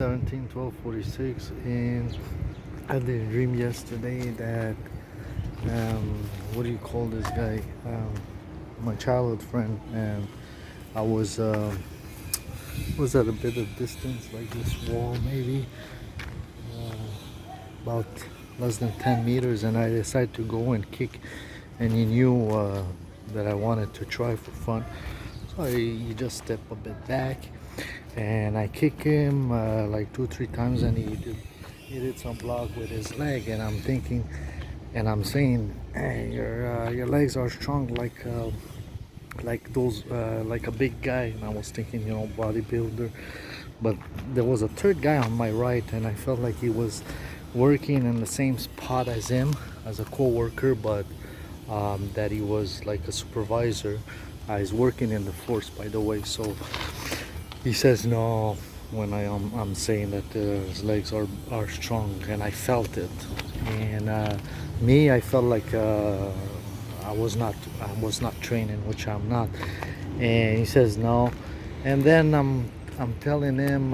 17:12:46, and I had a dream yesterday that what do you call this guy, my childhood friend, and I was at a bit of distance, like this wall maybe, about less than 10 meters, and I decided to go and kick, and he knew that I wanted to try for fun, so he just stepped a bit back, and I kick him like 2 3 times, and he did some block with his leg, and I'm thinking, and I'm saying, hey, your legs are strong like those, like a big guy. And I was thinking, bodybuilder. But there was a third guy on my right, and I felt like he was working in the same spot as him, as a co-worker, but that he was like a supervisor. He's working in the force, by the way. So he says no when I'm saying that his legs are strong, and I felt it. And I felt like I was not training, which I'm not. And he says no, and then I'm telling him,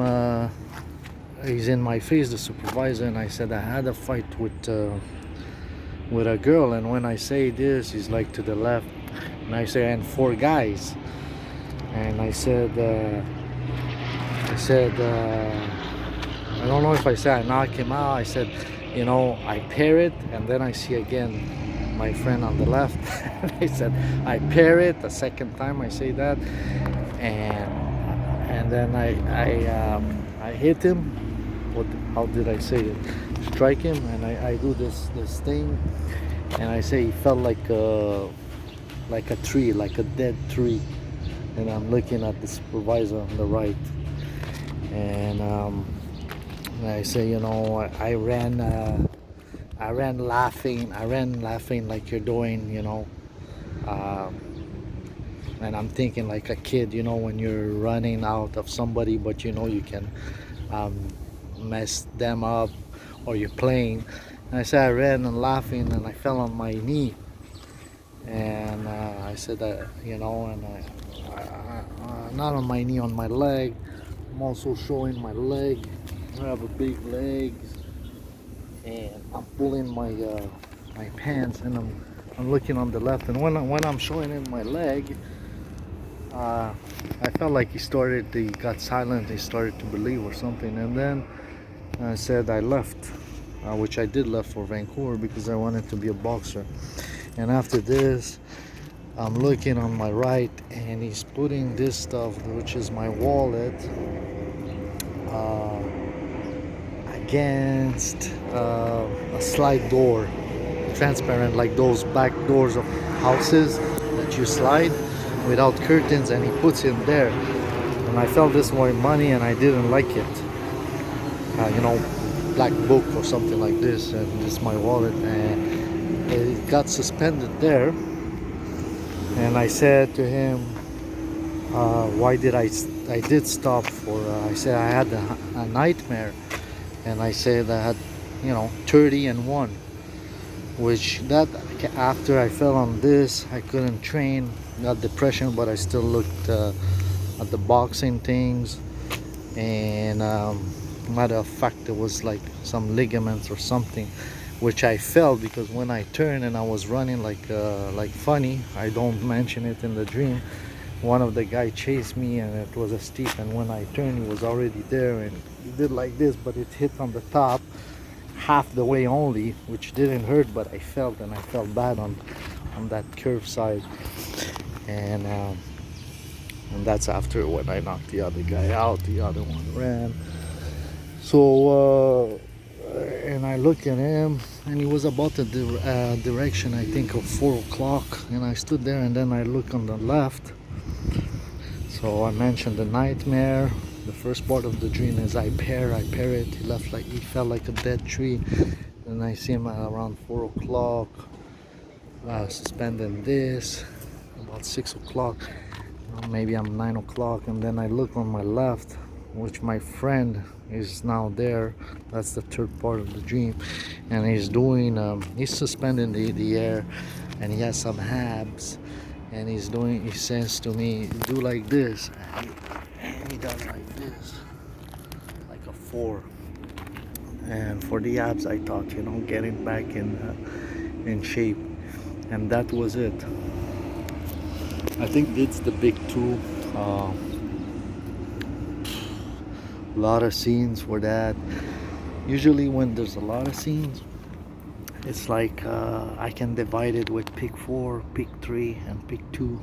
he's in my face, the supervisor, and I said I had a fight with a girl, and when I say this, he's like to the left, and I say, and 4 guys, and I said I don't know if I said I knock him out. I said, I pair it, and then I see again my friend on the left. I said I pair it the second time I say that, and then I hit him. How did I say it? Strike him, and I do this thing, and I say he felt like a tree, like a dead tree, and I'm looking at the supervisor on the right, and I say, I ran laughing like you're doing, and I'm thinking like a kid, when you're running out of somebody, but you can mess them up, or you're playing. And I said I ran and laughing, and I fell on my knee, and I said that, and not on my knee, on my leg. I'm also showing my leg. I have a big legs, and I'm pulling my pants, and I'm looking on the left, and when I'm showing him my leg, I felt like he got silent, he started to believe or something, and then I said I left, which I did left for Vancouver because I wanted to be a boxer. And after this, I'm looking on my right, and he's putting this stuff, which is my wallet, against a slide door, transparent, like those back doors of houses that you slide without curtains, and he puts it there. And I felt this was money, and I didn't like it. Black book or something like this, and this is my wallet, and it got suspended there. And I said to him, why did I did stop for, I said I had a nightmare, and I said I had 30-1, which that after I fell on this, I couldn't train, got depression, but I still looked at the boxing things, and matter of fact, there was like some ligaments or something, which I felt because when I turned and I was running like funny, I don't mention it in the dream, one of the guy chased me, and it was a steep, and when I turned he was already there, and he did like this, but it hit on the top half the way only, which didn't hurt, but I felt bad on that curve side, and that's after when I knocked the other guy out, the other one ran. So and I look at him, and he was about the direction, I think, of 4 o'clock, and I stood there, and then I look on the left. So I mentioned the nightmare. The first part of the dream is I pair it. He felt like a dead tree, and I see him around 4 o'clock, suspending this, about 6 o'clock, maybe I'm 9 o'clock, and then I look on my left, which my friend is now there. That's the third part of the dream, and he's suspending the air, and he has some abs, and he says to me, do like this, and he does like this, like a 4. And for the abs, I thought, you know, getting back in shape, and that was it. I think it's the big two. A lot of scenes for that. Usually when there's a lot of scenes, it's like I can divide it with pick 4, pick 3, and pick 2.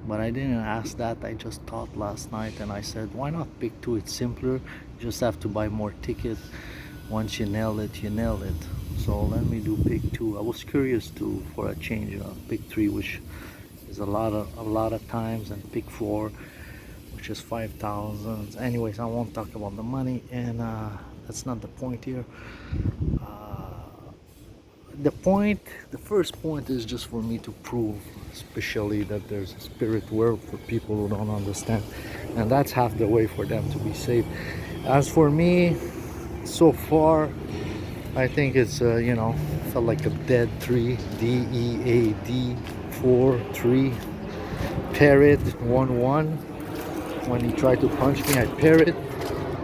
But I didn't ask that. I just thought last night, and I said, why not pick 2? It's simpler. You just have to buy more tickets. Once you nail it, you nail it. So let me do pick 2. I was curious to for a change on pick 3, which is a lot of times, and pick 4, which is 5,000. Anyways, I won't talk about the money, and that's not the point here. The first point is just for me to prove, especially that there's a spirit world for people who don't understand, and that's half the way for them to be saved. As for me, so far, I think it's you know, felt like a dead 3, DEAD 4 3, parrot 1 1. When he tried to punch me, I parrot,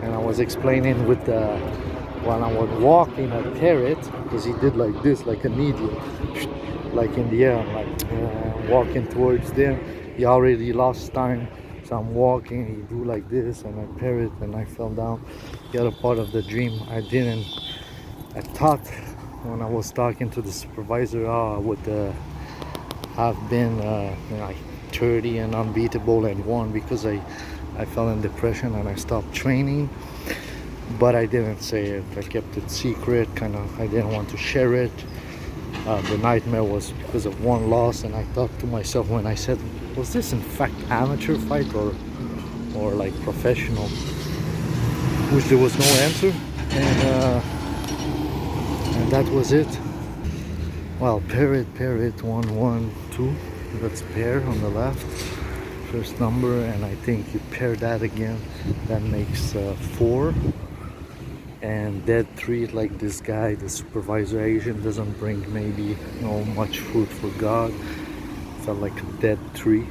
and I was explaining with the when I was walking, I parrot because he did like this, like an idiot, like in the air. I'm like walking towards them. He already lost time, so I'm walking. He do like this, and I parrot, and I fell down. The other part of the dream, I didn't. I thought when I was talking to the supervisor, I would have been like 30 and unbeatable and won, because I fell in depression and I stopped training. But I didn't say it. I kept it secret, kind of. I didn't want to share it. The nightmare was because of one loss, and I thought to myself when I said, was this in fact amateur fight or like professional? Which there was no answer, and that was it. Well, parrot 1 1 2. That's pair on the left, first number, and I think you pair that again, that makes 4. And dead 3, like this guy, the supervisor Asian, doesn't bring maybe much food for God. Felt like a dead 3,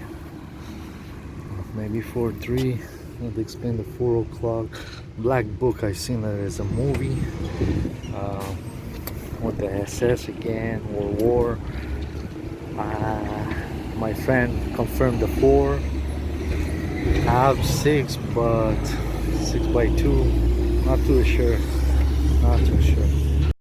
maybe 4 3. I'll explain the 4 o'clock. Black Book, I seen that as a movie with the SS again, World War. My friend confirmed the 4. I have 6, but 6 by 2. Not too sure.